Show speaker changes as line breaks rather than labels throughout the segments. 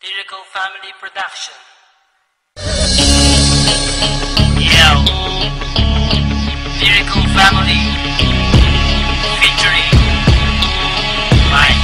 Lyrical Family Production. Yo, Lyrical Family featuring Mike.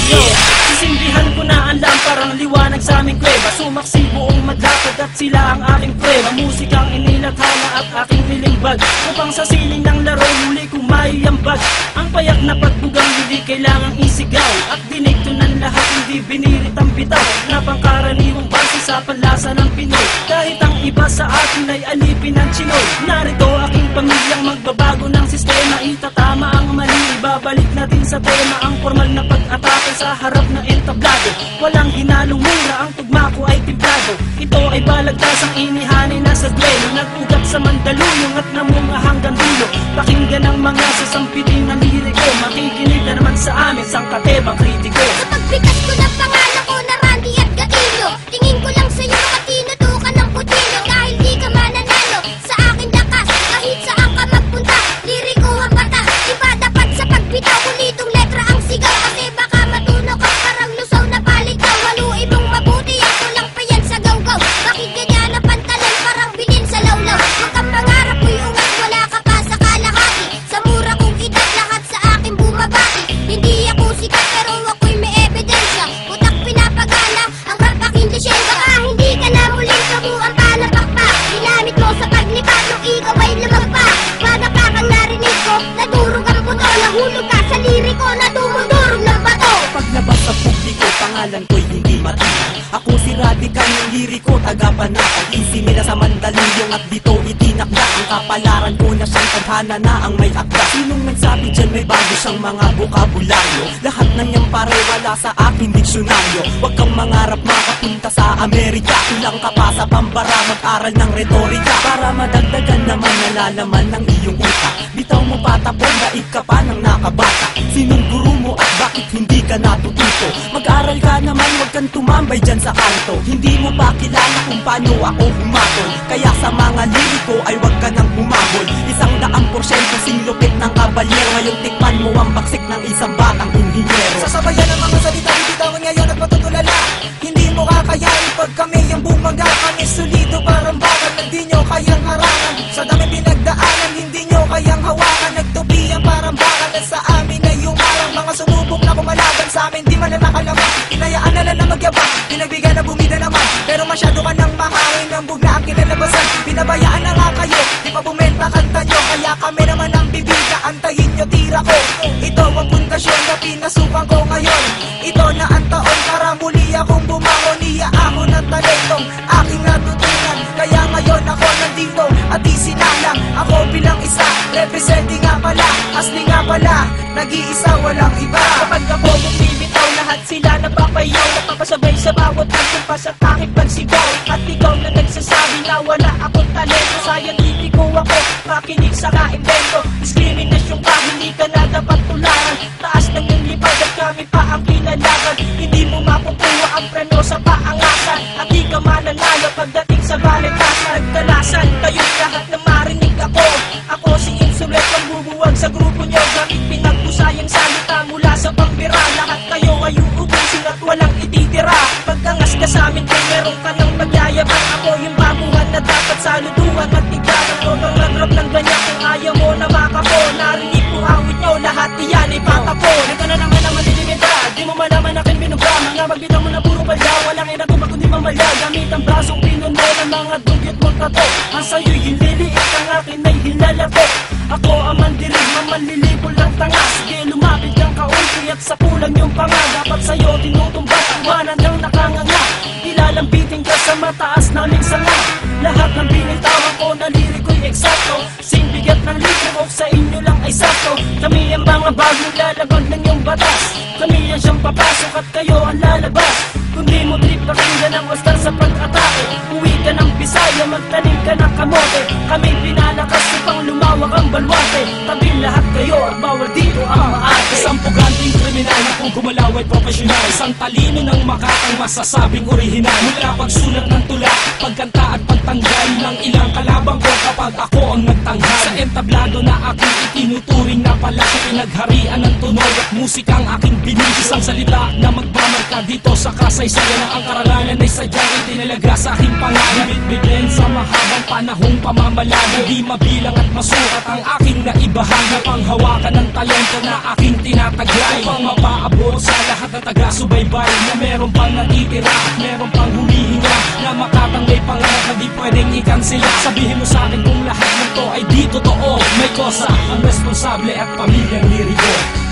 Yo, sisindihan ko na ang lamparang liwanag sa aming kuweba. Sumaksi buong madlapad at sila ang aking prueba. Musikang inilathala at aking nilimbag, upang sa siling ng laro muli kong maiambag. Ang payak na pagbugang hindi kailangang isigaw, at dinigto ng lahat hindi binirit ang bitaw, na pangkaraniwang base sa panlasa ng Pinoy. Kahit ang iba sa atin ay alipin ng Chinoy. Narito aking pamilyang magbabago ng sistema. Itatama ang mali, ibabalik natin sa tema ang formal na pag-atake sa harap na entablado. Walang hinalong mura, ang tugma ko ay timplado. Ito ay balagtasang inihanin na sa duelo, nag-ugat sa Mandaluyong at namunga hanggang dulo. Pakinggan ang mga sasampitin ng liriko, makikinig na naman sa amin sang katebang kritiko.
Sa pagbigas ko ng pangalan ko na Randy at Gatillo, tingin ko lang sa'yo at tinutukan ng putilyo. Dahil di ka mananalo sa aking lakas, kahit saan ka magpunta, liriko ang bata. Iba dapat sa pagbitaw, ulitong letra ang sigaw, kasi baka matuno ka parang lusaw na palitaw. Haluin mong mabuti, ako lang pa yan sa gawgaw. Bakit ganyan na pantalan parang bilin sa lawlaw? Huwag kang mangarap, uy ungat, wala ka pa sa kalahati. Sa mura kong edad, lahat sa akin bumabati. Hindi ako sikat pero ako'y may ebidensya. Utak pinapagana, ang rap aking lisensya. Baka hindi ka na muling kabuang palapakpak. Ginamit mo sa paglipat nung ikaw ay lumagpak. Madapa kang narinig ko, nadurog ang buto. Nahulog ka sa liriko na dumudurog ng bato.
Paglabas sa publiko, pangalan ko'y hindi matinag. Ako si Radical ng liriko, taga-panatag. Isinila sa Mandaluyong at dito itinakda. Ang kapalaran ko na siyang tadhana na ang may akda. Sinong nagsabi dyan may bago siyang mga bokabularyo? Lahat ng yan pare wala sa aking diksyonaryo. Huwag kang mangarap makapunta sa Amerika. Kulang ka pa sa Bambara, mag-aral ng retorika, para madagdagan naman nalalaman ng iyong utak. Bitaw mo patapon, daig ka pa ng nakabata. Sinong guru mo at bakit hindi ka natututo? Mag-aral ka naman, huwag kang tumambay dyan sa kanto. Hindi mo pa kilala kung paano ako humatol, kaya sa mga liriko ay huwag ka nang humabol. 100% singlupit ng kabalyero, ngayon tikman mo ang baksik ng isang batang inhinyero.
Sasabayan ang mga salita, bibitawan ngayon at matutulala. Hindi mo kakayain pag kami yung bumaga. Kami solido parang bakal na di nyo kayang harangan. Sa dami pinagdaanan, hindi nyo kayang hawakan. Nagtubiyan parang bakal at sa amin ay umarang. Mga sumubok na kumalaban sa amin, di man na nakalaman. Hinayaan na lang na magyabang, pinagbigyan na bumida naman. Pero masyado ka nang mahangin, ang bugna ang kinalabasan. Pinabayaan na nga kayo, di pa bumenta kanta nyo. Kaya kami naman ang bibida, antayin nyo tira ko. Ito ang pundasyon na pinasukan ko ngayon. Ito na ang taon para muli akong bumangon. Iyaahon ng talentong aking natutunan. Kaya ngayon ako nandito at di sinalang. Ako bilang isa, representing nga pala, asli nga pala, nag-iisa walang iba.
Kapag ako bumibitaw, lahat sila napapayaw, napapasabay sa bawat pagkumpas at aking pagsigaw. At ikaw na nagsasabi na wala akong talento, scientifico ako, makinig sa kaimbento. Diskriminasyon ka, hindi ka na dapat tularan. Taas ng iyong lipad at kami pa ang pinalagan. Hindi mo makukuha ang preno sa paangasan, at di ka mananalo pagdating sa baletasan. Nagdalasan kayong lahat na marinig ako. Ako si Insulet, ang bubuwag sa grupo nyo. Gamit pinagpusayang salita mula sa pambira. Lahat kayo ay uubusin at walang ititira. Pagkangas ka sa amin kung meron ka ng magyayabang. Ako yung baguhan na dapat saluduhan at tigyaran ko. Nang nagrap ng ganyan kung ayaw mo na makapo. Narinig ko awit nyo, lahat iyan ay patapon. Ito na naman ang malilimita, di mo malaman akin binuga. Mga magbitaw mo na puro palya, walang inatubag kundi mamalya. Gamit ang brasong pinuno ng mga dugyot mong tato. Ang sa'yo'y hililiit, ang akin ay hilalato. Ako ang mandirig, mamanlilipol lang tanga. Sige lumapit kang kaunti at sa kulang yung panga. Dapat sa'yo tinutumbat ang banan ng nakanganga. Ilalambitin ka sa mataas naming sanga. Lahat ng binitawan ko na liriko'y eksakto. Singbigat ng liriko sa inyo lang ay sakto. Kami ang mga bagong lalagod ng iyong batas. Kami ang siyang papasok at kayo ang lalabas. Kung di mo trip pakinggan ang wastar sa pag-atake, uwi ka ng Bisaya, magtanim ka ng kamote. Kami pinalakas upang lumawak ang balwate. Tabing lahat kayo at bawal dito ang maate.
Isang puganting kriminal na kung gumalaw ay profesional. Isang talino ng makakang masasabing orihinal. Mula pagsulat ng tula, pagkanta at pagtanggal ng ilang kalabang ko kapag ako ang nagtanghal. Sa entablado na aking itinuturing na pala sa pinagharian ng tunog at musikang aking binis. Isang salita na magmamarka dito sa kasaysayan na ang karangalan ay sadyang itinalaga sa aking pangalan. Bitbitin sa mahabang panahong pamamalaga, di mabilang at masukat ang aking naibahagi. Panghawakan ng talento na aking tinataglay, upang mapaabot sa lahat ng taga-subaybay na meron pang natitira at meron pang humihinga, na makatang may pangarap na di pwedeng ikansila. Sabihin mo sa akin kung lahat ng to ay di totoo, may kosa ang responsable at pamilyang liriko.